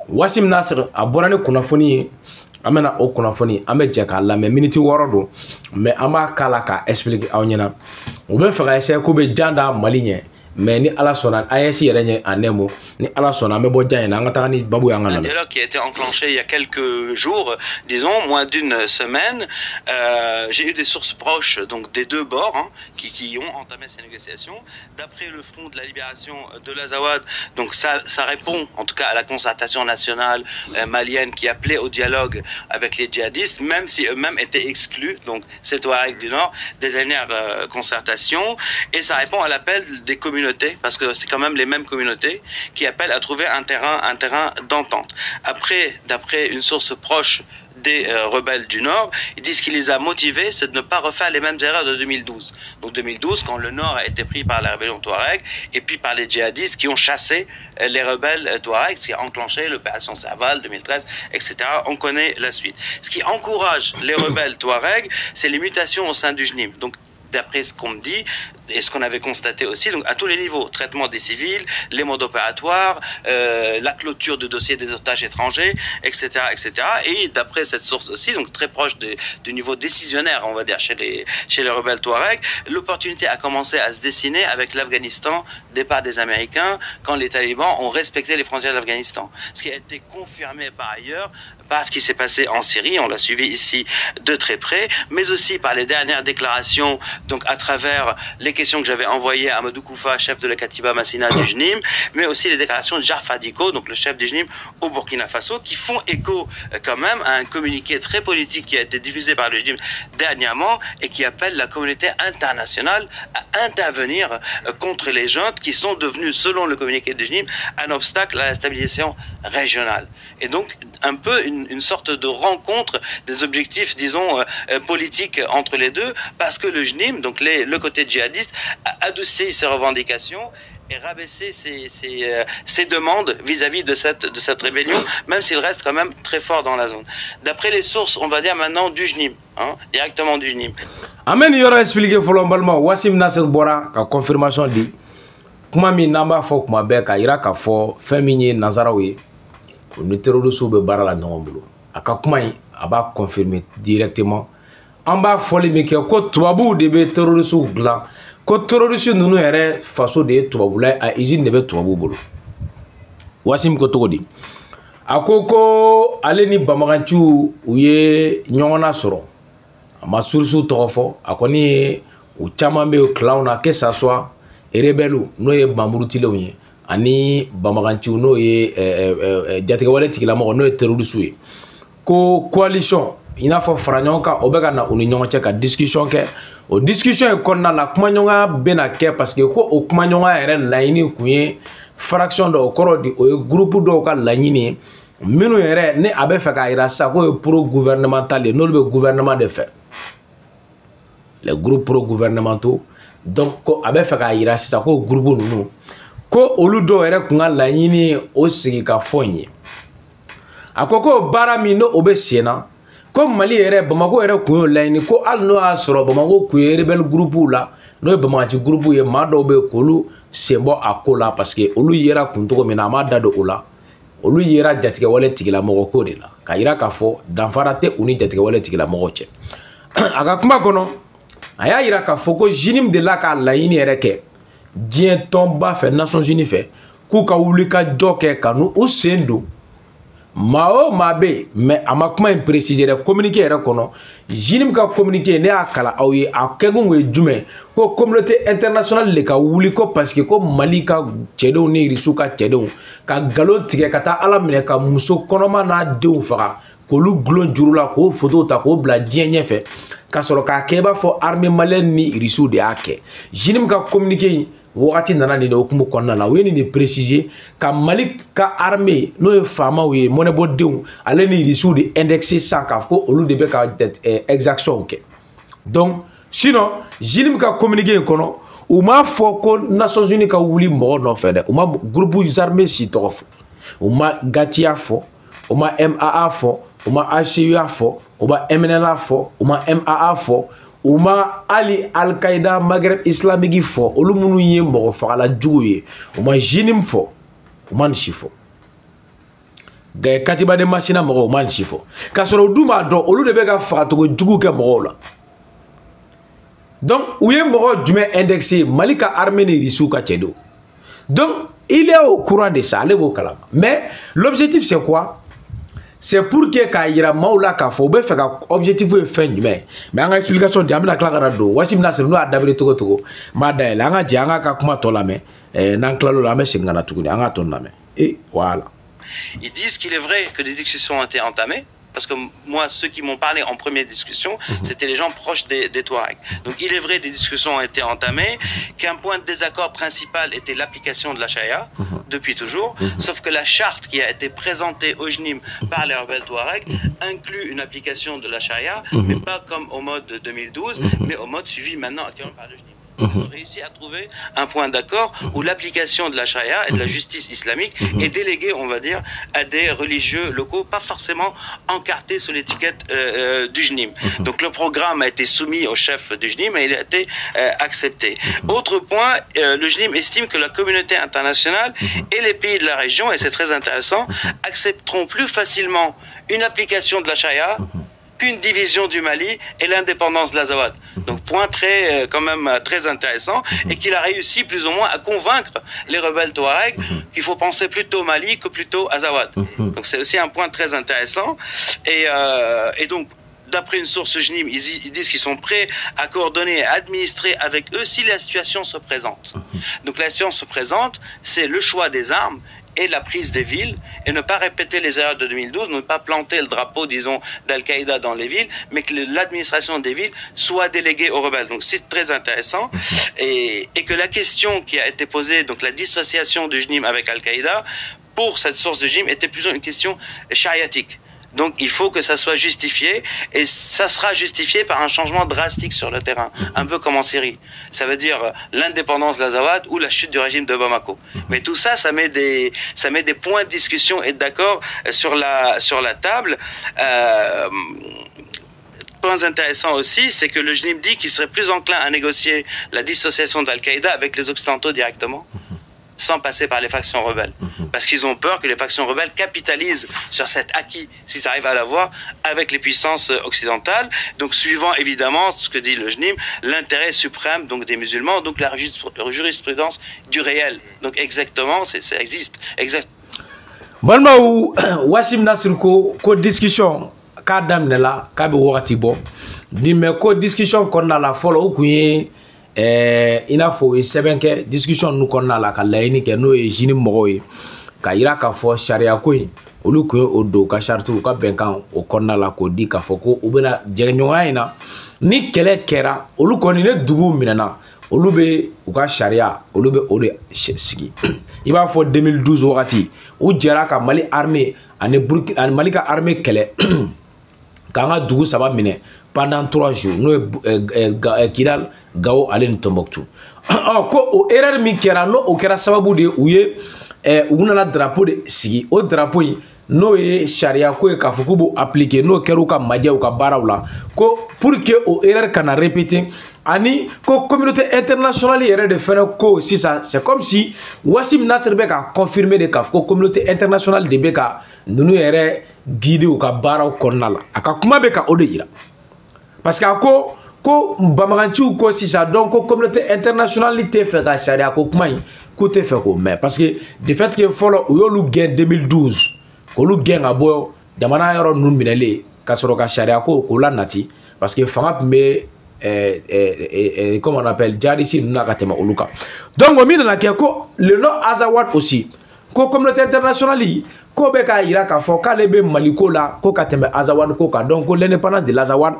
Wassim Nasr a bɔra ni kunnafoni ye an bɛna o kunnafoni an bɛ jɛ k'a lamɛn miniti 6 don mais an b'a k'a la k'a expliquer aw ɲɛna u bɛ fɛ ka essayer ko bɛ jan da Mali ɲɛ mais ni Ala sɔnna AES yɛrɛ ɲɛ a nɛmo ni Ala sɔnna an bɛ bɔ jan in na an ka taga ni babu y'an ka lamɛn. Un dialogue qui a été enclenché il y a quelques jours, disons moins d'une semaine. J'ai eu des sources proches donc des deux bords qui ont entamé ces négociations. D'après le Front de la Libération de l'Azawad, donc ça répond en tout cas à la concertation nationale malienne qui appelait au dialogue avec les djihadistes, même si eux-mêmes étaient exclus, donc ces Touaregs du Nord, des dernières concertations. Et ça répond à l'appel des communautés, parce que c'est quand même les mêmes communautés qui appellent à trouver un terrain d'entente. Après, d'après une source proche des rebelles du Nord, ils disent qu'il les a motivés, c'est de ne pas refaire les mêmes erreurs de 2012. Donc 2012, quand le Nord a été pris par la rébellion Touareg et puis par les djihadistes qui ont chassé les rebelles Touareg, ce qui a enclenché l'opération Serval 2013, etc. On connaît la suite. Ce qui encourage les rebelles Touareg, c'est les mutations au sein du JNIM. Donc d'après ce qu'on me dit, et ce qu'on avait constaté aussi, donc à tous les niveaux, traitement des civils, les modes opératoires, la clôture de dossiers des otages étrangers, etc. etc. Et d'après cette source aussi, donc très proche du niveau décisionnaire, on va dire, chez les rebelles Touareg, l'opportunité a commencé à se dessiner avec l'Afghanistan, départ des Américains, quand les talibans ont respecté les frontières de l'Afghanistan. Ce qui a été confirmé par ailleurs par ce qui s'est passé en Syrie, on l'a suivi ici de très près, mais aussi par les dernières déclarations, donc à travers les questions que j'avais envoyées à Amadou Koufa, chef de la Katiba Massina du JNIM, mais aussi les déclarations de Jafar Diko, donc le chef du JNIM au Burkina Faso, qui font écho quand même à un communiqué très politique qui a été diffusé par le JNIM dernièrement et qui appelle la communauté internationale à intervenir contre les juntes qui sont devenues, selon le communiqué du JNIM, un obstacle à la stabilisation régionale. Et donc un peu une sorte de rencontre des objectifs, disons, politiques entre les deux, parce que le JNIM, donc le côté djihadiste, a adouci ses revendications et rabaissé ses demandes vis-à-vis de cette rébellion, même s'il reste quand même très fort dans la zone. D'après les sources, on va dire maintenant du JNIM, directement du JNIM. Amen, il y aura expliqué follow-up. Wassim Nasr Bora, la confirmation dit, kuma mi namba fo kuma be ka ira ka fo femini Nazarawi, le terroriste be bara la nyongolo. Aka kuma yi aba confirmer directement. An b'a fɔli min kɛ ko tubabuw de bɛ terrorisiw dilan ko terroriste ninnu yɛrɛ faso de ye tubabula a usine de bɛ tubabuw bolo. Wassim ko cogo di a ko ale ni banbaganciw u ye ɲɔgɔnna sɔrɔ a ma sources tɔgɔ fɔ a kɔni ye u caman bɛ kilanw na que ça soit rebelles n'o ye banburutilenw ye ani banbaganciw n'o ye jatigɛwale tigilamɔgɔ n'o ye terroriste ye ko coalition il n'a pas fara ɲɔgɔn kan o bɛ ka na u ni ɲɔgɔn cɛ ka discussion kɛ o discussion in kɔnɔna la kumaɲɔgɔnya bɛna kɛ parce que ko o kumaɲɔgɔnya yɛrɛ laɲini kun ye fraction dɔw kɔrɔ di o ye groupe dɔw ka laɲini ye minnu yɛrɛ ni a bɛ fɛ k'a yira sisan k'o ye pro gouvernemental ye n'olu bɛ gouvernement de fɛ les groupes pro gouvernementaux donc ko a bɛ fɛ k'a yira sisan k'o groupe ninnu ko olu dɔw yɛrɛ kun ka laɲini ye o sigi ka fɔ n ye a ko k'o baara min n'o bɛ sen na ko Mali yɛrɛ Bamako yɛrɛ kun y'o laɲini ko hali n'o y'a sɔrɔ Bamako kun ye rebelle groupe la n'o ye Bamagaci groupe ye maa dɔw bɛ k'olu sen bɔ a ko la parce que olu yera kun cogo min na a m'a da don o la olu yera jatigɛwale tigilamɔgɔ ko de la ka yira k'a fɔ danfara tɛ u ni jatigɛwale tigilamɔgɔ cɛ a ka kuma kɔnɔ a y'a yira k'a fɔ ko JNIM de la k'a laɲini yɛrɛ kɛ diɲɛ tɔnba fɛ Nations Unies fɛ k'u ka wuli ka jɔ kɛ ka n'u sen don maa o maa bɛ yen mais a ma kuma in préciser dɛ communiqué yɛrɛ kɔnɔ JNIM ka communiqué ne y'a kalan aw ye a kɛkun ye jumɛn ko communauté internationale de ka wuli ko parce que ko Mali ka cɛdenw ni irisiw ka cɛdenw ka nkalon tigɛ ka taa Ala minɛ ka muso kɔnɔma n'a denw faga k'olu gulon juru la k'o photo ta k'o bila diɲɛ ɲɛfɛ ka sɔrɔ k'a kɛ i b'a fɔ armée malienne ni irisiw de y'a kɛ JNIM ka communiqué in wagati nana nin de hukumu kɔnɔna la u ye nin de préciser ka Mali ka armée n'o ye faamaw ye mɔnɛbɔdenw ale ni irisiw de indexé san k'a fɔ ko olu de bɛ ka exaction kɛ donc sinon JNIM ka communiqué in kɔnɔ u m'a fɔ ko Nations Unies ka wuli mɔgɔ nɔfɛ dɛ u ma groupe armé si tɔgɔ fɔ u ma Gatia fɔ u ma MAA fɔ u ma HCUA fɔ u ma MNLA fɔ u ma MAA fɔ u ma ali Al-Qaïda Maghreb islamique fɔ olu minnu ye mɔgɔ fagala jugu ye u ma JNIM fɔ u ma nin si fɔ katiba de masina mɔgɔw man si fɔ k'a sɔrɔ o dun b'a dɔn olu de bɛ ka fagacogo jugu kɛ mɔgɔw la donc u ye mɔgɔ jumɛn indexé Mali ka armée ni Russie ka cɛ don donc il est au courant de ça ale b'o kalama mais l'objectif c'est quoi c'est pour que k'a yira maaw la k'a fɔ u bɛ fɛ ka objectif ye fɛn jumɛn mais an ka explication di an bɛna tila ka na don Wassim Nasir n'o y'a dabiri togo togo m'a dayɛlɛ an ka jɛ an ka kuma tɔ lamɛn n'an tila l'o la an bɛ segin ka na tuguni an ka tɔ lamɛn et voilà. Ils disent qu'il est vrai que des discussions ont été entamées, parce que moi, ceux qui m'ont parlé en première discussion, c'était les gens proches des Touaregs. Donc il est vrai que des discussions ont été entamées, qu'un point de désaccord principal était l'application de la charia, depuis toujours, sauf que la charte qui a été présentée au JNIM par les rebelles Touaregs inclut une application de la charia, mais pas comme au mode 2012, mais au mode suivi maintenant actuellement par le JNIM. On a réussi à trouver un point d'accord où l'application de la charia et de la justice islamique est déléguée, on va dire, à des religieux locaux, pas forcément encartés sous l'étiquette du JNIM. Donc le programme a été soumis au chef du JNIM et il a été accepté. Autre point, le JNIM estime que la communauté internationale et les pays de la région, et c'est très intéressant, accepteront plus facilement une application de la charia qu'une division du Mali et l'indépendance de l'Azawad. Donc point très, quand même très intéressant, et qu'il a réussi plus ou moins à convaincre les rebelles Touaregs qu'il faut penser plutôt Mali que plutôt Azawad. Donc c'est aussi un point très intéressant. Et donc, d'après une source JNIM, ils disent qu'ils sont prêts à coordonner et à administrer avec eux si la situation se présente. Donc la situation se présente, c'est le choix des armes et la prise des villes, et ne pas répéter les erreurs de 2012, ne pas planter le drapeau, disons, d'Al-Qaïda dans les villes, mais que l'administration des villes soit déléguée aux rebelles. Donc c'est très intéressant, et que la question qui a été posée, donc la dissociation du JNIM avec Al-Qaïda, pour cette source de JNIM, était plutôt une question chariatique. Donc il faut que ça soit justifié, et ça sera justifié par un changement drastique sur le terrain, un peu comme en Syrie. Ça veut dire l'indépendance de l'Azawad ou la chute du régime de Bamako. Mais tout ça, ça met des points de discussion et d'accord sur la table. Point intéressant aussi, c'est que le JNIM dit qu'il serait plus enclin à négocier la dissociation d'Al-Qaïda avec les Occidentaux directement, sans passer par les factions rebelles. Parce qu'ils ont peur que les factions rebelles capitalisent sur cet acquis, s'ils arrivent à l'avoir, avec les puissances occidentales. Donc suivant évidemment ce que dit le JNIM, l'intérêt suprême donc des musulmans, donc la jurisprudence du réel. Donc exactement, ça existe. Balma ou Wassim Nasir ko discussion ka damne la ka be wakati bo di me ko discussion konna la folo ku ye ina fo e sebenke discussion nu konna la ka layini ke no e jini mogo ye ka yira ka fo sharia ko olu ko o do ka chartu ka benkan o konna la ko di ka fo ko u bena jegnyoga ina ni kele kera olu ko ni ne dugu minana olu be u ka sharia olu be o de sigi i b'a fɔ 2012 wakati u jɛra ka Mali armée ani Mali ka armée kɛlɛ k'an ka dugu saba minɛ pendant 3 jours n'o ye Kidal, Gao ale ni Tombouctou. Ko o erreur min kɛra n'o o kɛra sababu de u ye u nana drapeau de sigi o drapeau in n'o ye charia ko ye k'a fɔ k'u b'o appliquer n'o kɛra u ka majɛ u ka baaraw la ko pour que o erreur kana répéter ani ko communauté internationale yɛrɛ de fɛnɛ ko sisan c'est comme si Wassim Nasir bɛ ka confirmer de k'a fɔ ko communauté internationale de bɛ ka ninnu yɛrɛ guider u ka baaraw kɔnɔna la a ka kuma bɛ ka o de yira parce que a ko bamaganciw ko sisan donc ko communauté internationale tɛ fɛ ka charia ko kuma in k'u tɛ fɛ k'o mɛn parce que de fait que fɔlɔ u y'olu gɛn 2012 k'olu gɛn ka bɔ jamana yɔrɔ ninnu minɛlen ka sɔrɔ ka charia ko k'o la nati parce que fanga tun bɛ comment on appelle djihadistes ninnu na ka tɛmɛ olu kan donc o min nana kɛ ko le nom Azawad aussi ko communauté internationale ko bɛ k'a yira k'a fɔ k'ale bɛ Mali ko la ko ka tɛmɛ Azawad ko kan donc ko l'indépendance de l'Azawad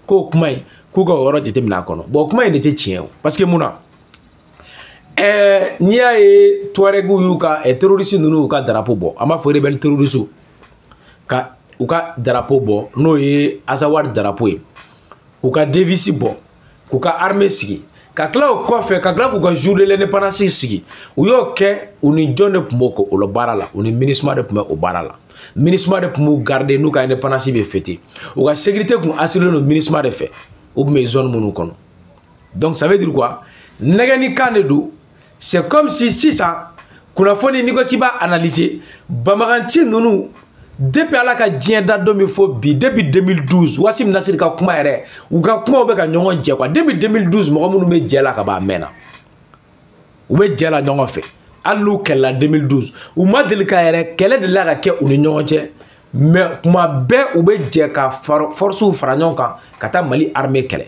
ko kuma in k'u ka o yɔrɔ jateminɛ a kɔnɔ bon kuma in de tɛ tiɲɛ o parce que mun na n'i y'a ye Touaregiw y'u ka terroriste ninnu y'u ka drapeau bɔ an b'a fɔ rebelle terroriste ka u ka drapeau bɔ n'o ye Azawad drapeau ye u ka devise bɔ k'u ka armée sigi ka tila o kɔfɛ ka tila k'u ka jour de l'indépendance sigi u y'o kɛ u ni jɔn de tun b'o kɛ o baara la u ni MINUSMA de tun bɛ o baara la MINUSMA de tun b'u garder n'u ka indépendance bɛ fêter u ka sécurité tun assuré no MINUSMA de fɛ u tun bɛ zone minnu kɔnɔ donc ça veut dire quoi nɛgɛni kan de don c'est comme si sisan kunnafoni n'i ko k'i b'a analyser bamaganci ninnu depuis ala ka diɲɛ da don min fɔ bi depuis 2012 Wassim Nasir ka kuma yɛrɛ u ka kumaw bɛ ka ɲɔgɔn jɛ quoi depuis 2012 mɔgɔ minnu bɛ jɛ la ka ban mɛnna u bɛ jɛ la ɲɔgɔn fɛ hali n'u kɛlɛla 2012 u ma deli ka yɛrɛ kɛlɛ de la ka kɛ u ni ɲɔgɔn cɛ mais kuma bɛɛ u bɛ jɛ ka forcew fara ɲɔgɔn kan ka taa Mali armée kɛlɛ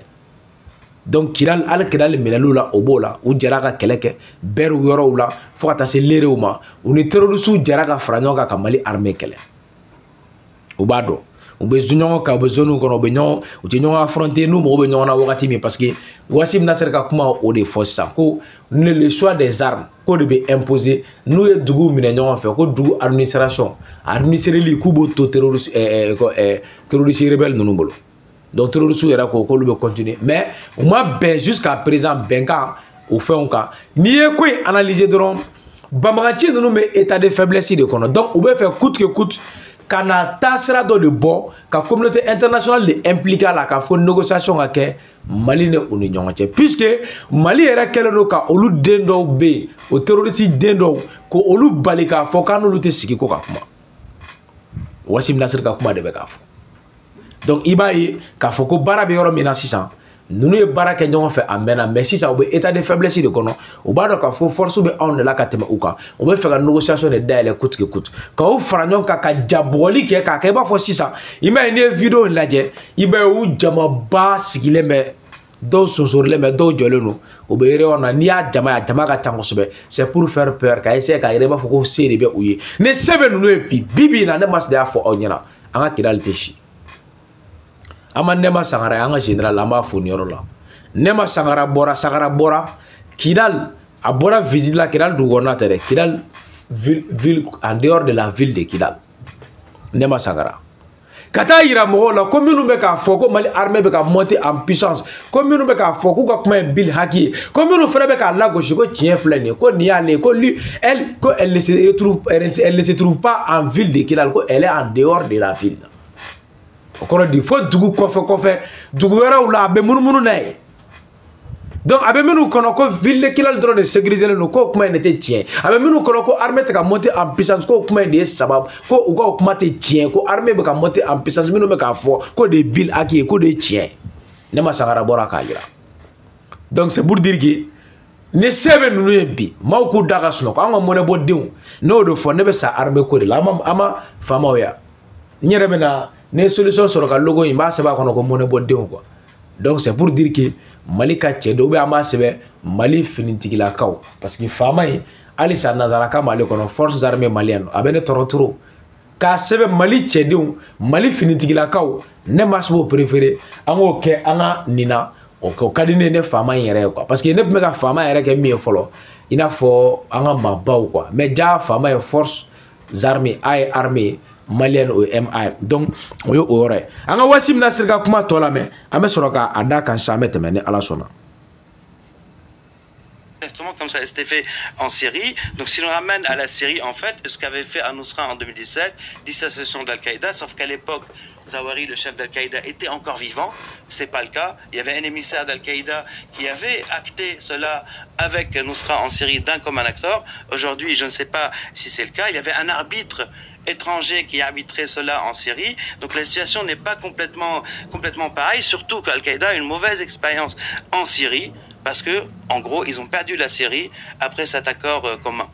donc Kidal ala Kidal minɛliw la o b'o la u jɛra ka kɛlɛ kɛ bɛriw yɔrɔw la fo ka taa se lerew ma u ni terroristes jɛra ka fara ɲɔgɔn kan ka Mali armée kɛlɛ u b'a dɔn u bɛ ɲɔgɔn kan u bɛ zone kɔnɔ u tɛ ɲɔgɔn affronter n'u mago bɛ ɲɔgɔn na wagati min parce que Wassim Nasir ka kuma o de fɔ sisan ko le choix des armes ko de bɛ imposer n'u ye dugu minɛ ɲɔgɔn fɛ ko dugu administration administreli k'u b'o to terroriste rebelle ninnu bolo donc terroriste yɛrɛ ko k'olu bɛ continuer mais u ma bɛn jusqu'à présent bɛnkan o fɛnw kan n'i ye ko in analyser dɔrɔn banbagaci ninnu bɛ état de faiblesse de kɔnɔ donc u bɛ fɛ coûte que coûte ka na taa sira dɔ de bɔ ka communauté internationale de impliquer a la k'a fɔ négociation ka kɛ Mali ni u ni ɲɔgɔn cɛ puisque Mali yɛrɛ kɛlen don ka olu den dɔw bɛ yen o terroriste den dɔw ko olu bali k'a fɔ k'an n'olu tɛ sigi ko ka kuma Wassim Nasir ka kuma de bɛ k'a fɔ donc i b'a ye k'a fɔ ko baara bɛ yɔrɔ min na sisan ninnu ye baara kɛ ɲɔgɔn fɛ a mɛnna mais sisan u bɛ état de faiblesse de kɔnɔ u b'a dɔn k'a fɔ force bɛ anw de la ka tɛmɛ u kan u bɛ fɛ ka négociation de dayɛlɛ coûte que coûte k'aw fara ɲɔgɔn kan ka jabɔgɔli kɛ k'a kɛ i b'a fɔ sisan i m'a ye n'i ye vidéo in lajɛ i b'a ye u jamaba sigilen bɛ dɔw sonsorilen bɛ dɔw jɔlen don u bɛ réunion na n'i y'a jama ye a jama ka ca kosɛbɛ c'est pour faire peur ka essayer k'a yɛrɛ i b'a fɔ ko se de bɛ u ye ni se bɛ ninnu ye bi na ne ma se de y'a fɔ aw ɲɛna an ka Kidal tɛ si an ma Nema Sangara ye an ka général an b'a fo nin yɔrɔ la Nema Sangara bɔra Kidal a bɔra visite la Kidal dugu kɔnɔna tɛ dɛ Kidal ville en dehors de la ville de Kidal Nema Sangara ka taa yira mɔgɔw la ko minnu bɛ k'a fɔ ko Mali armée bɛ ka monter en puissance ko minnu bɛ k'a fɔ k'u ka kuma ye Bill Haki ye ko minnu fana bɛ k'a lagosi ko tiɲɛ filɛ nin ye ko nin y'ale ko lui elle ne se trouve pas en ville de Kidal ko elle est en dehors de la ville o kɔrɔ di fo dugu kɔfɛ dugu wɛrɛw la a bɛ munumunu n'a ye donc a bɛ minnu kɔnɔ ko ville de Kidal dɔrɔn de sécurisé len don k'o kuma in de tɛ tiɲɛ a bɛ minnu kɔnɔ ko armée tɛ ka monter en puissance k'o kuma in de ye sababu ko u ka o kuma tɛ tiɲɛ ko armée bɛ ka monter en puissance minnu bɛ k'a fɔ k'o de ye Bill Haki ye k'o de ye tiɲɛ Nema Sangara bɔra k'a jira donc c'est pour dire que ni se bɛ ninnu ye bi maaw k'u da ka sunɔgɔ an ka mɔnɛbɔdenw n'o de fɔ ne bɛ sa armée ko de la an ma faamaw ya n yɛrɛ bɛ na ne solution sɔrɔ ka logo in b'a sɛbɛn a kɔnɔ ko mɔnɛbɔdenw quoi donc c'est pour dire que Mali ka cɛ dɔw bɛ an b'a sɛbɛn Mali finitigilakaw parce que faama in halisa nanzaraka Mali kɔnɔ forces armées maliennes a bɛ ne tɔɔrɔ trop k'a sɛbɛn Mali cɛdenw Mali finitigilakaw ne ma se k'o préféré an k'o kɛ an ka nin na o ka di ne ye ne faama in yɛrɛ ye quoi parce que ne tun bɛ ka faama yɛrɛ kɛ min ye fɔlɔ i n'a fɔ an ka maabaw quoi mais ja faama ye forces armées a ye armée malienne o MI donc o ye o yɔrɔ ye an ka Wassim Nasir ka kuma tɔ lamɛn an bɛ sɔrɔ k'a da kan sa an bɛ tɛmɛ ni Ala sɔnna. Exactement comme ça c'était fait en Syrie. Donc si l'on ramène à la Syrie, en fait, ce qu'avait fait Al-Nusra en 2017, dissociation d'Al-Qaïda, sauf qu'à l'époque, Zawahiri, le chef d'Al-Qaïda, était encore vivant. C'est pas le cas. Il y avait un émissaire d'Al-Qaïda qui avait acté cela avec Nusra en Syrie d'un commun acteur. Aujourd'hui, je ne sais pas si c'est le cas. Il y avait un arbitre étranger qui a arbitré cela en Syrie. Donc la situation n'est pas complètement pareille, surtout qu'Al-Qaïda a une mauvaise expérience en Syrie. Parce que, en gros, ils ont perdu la Syrie après cet accord commun.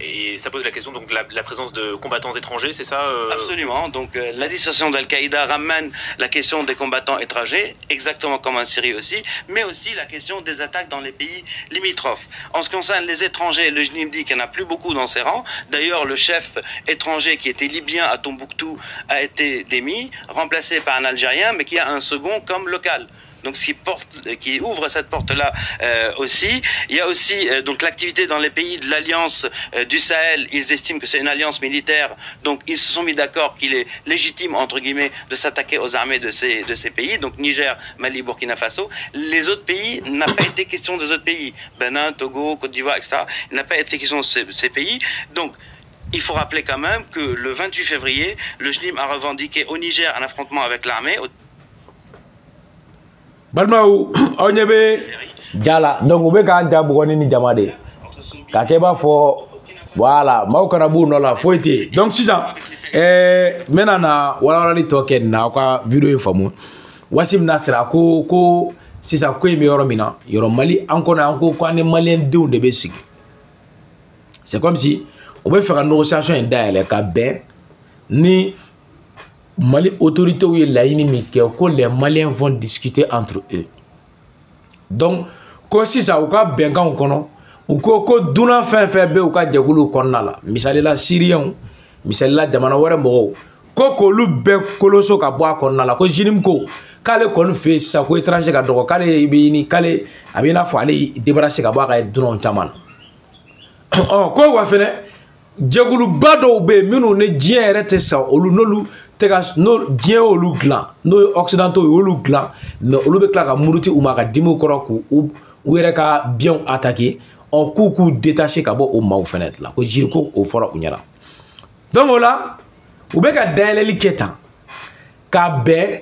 Et ça pose la question donc la présence de combattants étrangers, c'est ça Absolument. Donc la dissociation d'Al-Qaïda ramène la question des combattants étrangers, exactement comme en Syrie aussi, mais aussi la question des attaques dans les pays limitrophes. En ce qui concerne les étrangers, le JNIM dit qu'il n'y en a plus beaucoup dans ses rangs. D'ailleurs, le chef étranger qui était libyen à Tombouctou a été démis, remplacé par un Algérien, mais qui a un second comme local. Donc, ce qui ouvre cette porte-là aussi. Il y a aussi donc l'activité dans les pays de l'Alliance du Sahel. Ils estiment que c'est une alliance militaire. Donc, ils se sont mis d'accord qu'il est légitime, entre guillemets, de s'attaquer aux armées de ces pays. Donc, Niger, Mali, Burkina Faso. Les autres pays, il n'a pas été question des autres pays. Bénin, Togo, Côte d'Ivoire, etc. Il n'a pas été question de ces pays. Donc, il faut rappeler quand même que le 28 février, le JNIM a revendiqué au Niger un affrontement avec l'armée. Balmaou aw ɲɛ bɛ ja la donc u bɛ k'an ja bugɔni ni jama de k'a kɛ i b'a fɔ Voilà, maaw kana b'u nɔ la foyi tɛ yen. Donc sisan n bɛna na walawalali tɔ kɛ nin na aw ka video in faamu. Wasim Nasir ko sisan ko in bɛ yɔrɔ min na yɔrɔ Mali an kɔnɔ an ko an ni maliyɛn denw de bɛ sigi. C'est comme si on bɛ fɛ ka négociation in dayɛlɛ ka bɛn ni Mali autorités ye laɲini min kɛ ko les Maliens vont discuter entre eux. Donc ko sisan u ka bɛnkanw kɔnɔ u ko dunan fɛn fɛn bɛ u ka jɛkuluw kɔnɔna la misalila Syriens misalila jamana wɛrɛ mɔgɔw ko k'olu bɛɛ koloso ka bɔ a kɔnɔna la ko Jinim ko k'ale kɔni fɛ yen sisan ko étranger ka dɔgɔ k'ale bɛ ɲini k'ale a bɛ i n'a fɔ ale débarrassé ka bɔ a ka dunanw caman na ko wa fɛnɛ jɛkuluba dɔw bɛ yen minnu ni diɲɛ yɛrɛ tɛ sa olu n'olu tɛ ka diɲɛ y'olu dilan n'o ye occidentaux ye olu dilan mais olu bɛ tila ka muruti u ma ka dimiw kɔrɔ k'u yɛrɛ ka biens attaquer k'u détaché ka bɔ o maaw fɛnɛ la ko Jinim ko o fɔra u ɲɛna donc o la u bɛ ka dayɛlɛli kɛ tan ka bɛn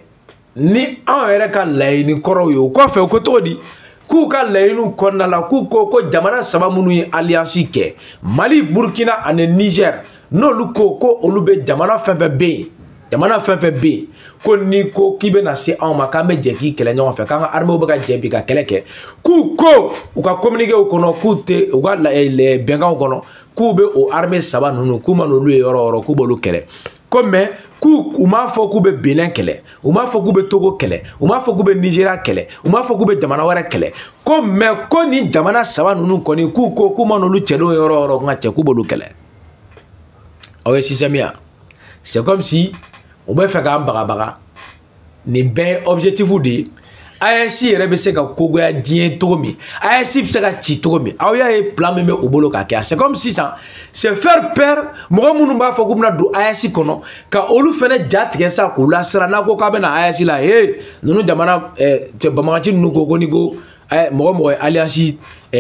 ni anw yɛrɛ ka laɲini kɔrɔw ye o kɔfɛ u ko cogo di k'u ka laɲiniw kɔnɔna la k'u ko jamana saba minnu ye alliance kɛ Mali Burkina ani Niger n'olu ko olu bɛ jamana fɛn fɛn bɛ yen jamana fɛn fɛn bɛ yen ko ni ko k'i bɛ na se anw ma k'an bɛ jɛ k'i kɛlɛ ɲɔgɔn fɛ k'an ka armée bɛ ka jɛ bi ka kɛlɛ kɛ k'u ko u ka communiquéw kɔnɔ k'u tɛ u ka bɛnkanw kɔnɔ k'u bɛ o armée saba ninnu k'u ma n'olu ye yɔrɔ o yɔrɔ k'u b'olu kɛlɛ ko mais k'u m'a fɔ k'u bɛ Benin kɛlɛ u m'a fɔ k'u bɛ Togo kɛlɛ u m'a fɔ k'u bɛ Nigeria kɛlɛ u m'a fɔ k'u bɛ jamana wɛrɛ kɛlɛ ko mais ko ni jamana saba ninnu kɔni k'u ma n'olu cɛdenw ye yɔrɔ o yɔrɔ nka cɛ k'u b'olu kɛlɛ aw ye système ya c'est comme si u bɛ fɛ k'an bagabaga nin bɛɛ ye objectif de ye AES yɛrɛ bɛ se ka kogoya diɲɛ cogo min AES bɛ se ka ci cogo min aw y'a ye plan min bɛ u bolo ka kɛ c'est comme sisan c'est faire peur mɔgɔ minnu b'a fɔ k'u bɛna don AES kɔnɔ ka olu fɛnɛ ja tigɛ sa k'u lasira n'a ko k'a bɛna AES la ninnu jamana banbagaci ninnu ko ni ko mɔgɔ ye alliance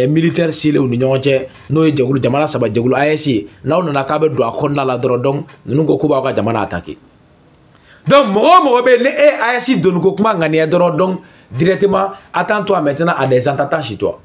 militaire sile u ni ɲɔgɔn cɛ n'o ye jɛkulu jamana saba jɛkulu AES ye n'aw nana k'a bɛ don a kɔnɔna la dɔrɔn donc ninnu ko k'u b'aw ka jamana attaquer donc mɔgɔ bɛ yen ni e AES donni ko kuma ŋaniya dɔrɔn donc directement attends-toi maintenant à des attentats chez toi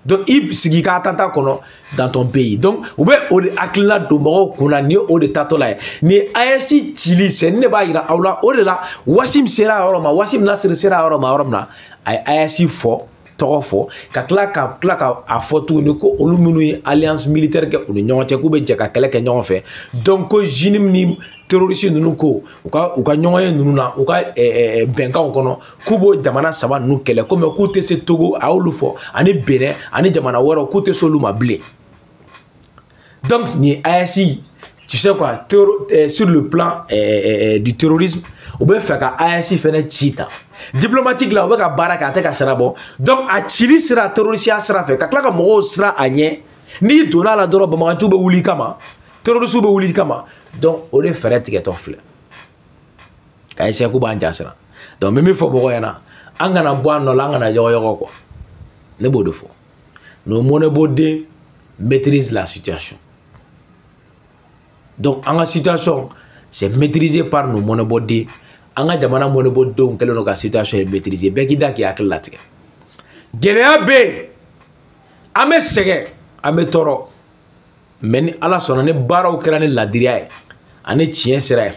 donc i sigi ka attentat kɔnɔ dans ton pays donc u bɛ o de hakilina don mɔgɔw kunna ni o de tatɔ la ye ni AES cili c'est ne b'a yira aw la o de la Wasim sera yɔrɔ ma Wasim Nasir sera yɔrɔ ma yɔrɔ min na a ye AES fɔ tɔgɔ fɔ ka tila ka a fɔ tuguni ko olu minnu ye alliance militaire kɛ u ni ɲɔgɔn cɛ k'u bɛ jɛ ka kɛlɛ kɛ ɲɔgɔn fɛ donc ko Jinim ni terroriste ninnu ko u ka ɲɔgɔn ye ninnu na u ka bɛnkanw kɔnɔ k'u b'o jamana saba ninnu kɛlɛ ko mais k'u tɛ se Togo a y'olu fɔ ani Benin ani jamana wɛrɛw k'u tɛ se olu ma bilen donc ni AES tu sais quoi sur le plan du terrorisme u bɛ fɛ ka AES fɛnɛ ci ta diplomatique la u bɛ ka baara kɛ a tɛ ka sira bɔ donc a cili sira terroriste sira fɛ ka tila ka mɔgɔw sira a ɲɛ n'i donna la dɔrɔn banbaganciw bɛ wuli kama terroristes bɛ wuli kama donc o de fɛɛrɛ tigɛtɔ filɛ k'a essayer k'u b'an jasira donc n bɛ min fɔ mɔgɔw ɲɛna an kana bɔ a nɔ la an kana yɔgɔyɔgɔ quoi ne b'o de fɔ nos monnaies maîtrise la situation donc an ka situation c'est maîtrisé par nos monnaies an ka jamana monnaies kɛlen don ka situation ye maîtriser bɛɛ k'i da k'i hakili latigɛ gɛlɛya bɛ yen an bɛ sɛgɛn an bɛ tɔɔrɔ mais ni Ala sɔnna ni baaraw kɛra ni ladiriya ye ani tiɲɛ sira ye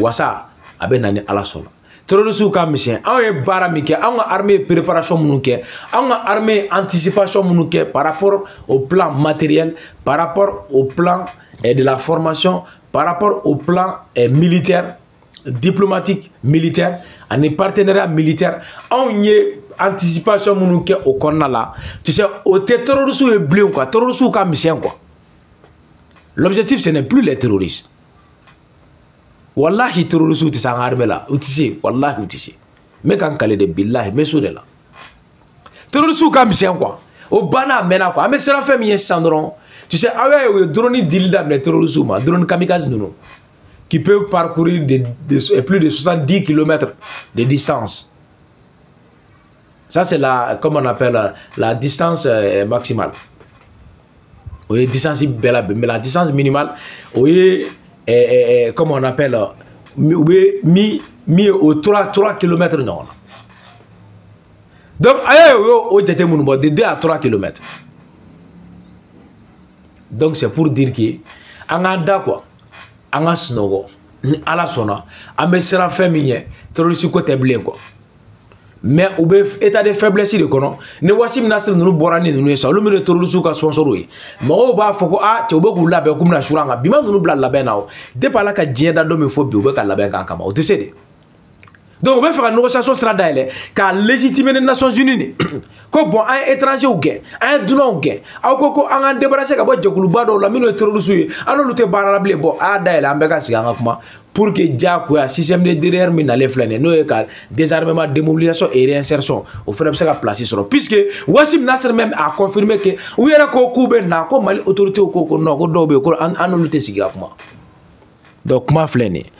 wasa a bɛ na ni Ala sɔnna terroristes ka misɛn anw ye baara min kɛ anw ka armée ye préparation minnu kɛ anw ka armée ye anticipation minnu kɛ par rapport au plan matériel par rapport au plan de la formation par rapport au plan militaire diplomatique militaire ani partenariat militaire anw ye anticipation minnu kɛ o kɔnɔna la tu sais o tɛ terroristes ye bilen quoi terroristes ka misɛn quoi l'objectif ce n'est plus les terroristes wallahi terroristes tɛ se an ka armée la u tɛ se wallahi u tɛ se n bɛ ka n kale de billahi n bɛ so de la terroristes ka misɛn quoi o banna a mɛnna quoi an bɛ siran fɛn min ye sisan dɔrɔn tu sais aw y'a ye u ye drone dili daminɛ terroristes ma drone kamikaze ninnu qui peuvent parcourir plus de 70 km de distance. Ça, c'est la, comme on appelle, la distance maximale. Oui, distance belle, mais la distance minimale, oui, comme on appelle, mis au 3 km. Non. Donc, de 2 à 3 km. Donc c'est pour dire que an ka da quoi an ka sunɔgɔ ni ala sɔnna an bɛ siran fɛn min ɲɛ terroriste ko tɛ bilen quoi. Mais u bɛ état de faiblesse de kɔnɔ ni Wassim Nasr ninnu bɔra ni ninnu ye sa olu minnu ye terroriste ka sponsor ye mɔgɔw b'a fɔ ko cɛ u bɛ k'u labɛn k'u bɛna surun an kan bi ma ninnu bila labɛn na o depuis ala ka diɲɛ da don min fɔ bi u bɛ ka labɛn k'an kama o tɛ se de. Donc, on va faire une négociation sera d'ailleurs car légitimer les Nations Unies. Ko bon un étranger ou gain, un doulan ou gain. A ko an débarrasser ka bo jekuluba do la mino terroriste yi. Ano lute baralable bon a d'ailleurs an beka siga kuma pour que dia ko système de derrière min aller flâner no e ka désarmement démobilisation et réinsertion au fait se ka placer sur puisque Wassim Nasr même a confirmé que ou yera ko kube na ko Mali autorité ko non ko do be ko an lute siga kuma. Donc kuma flâner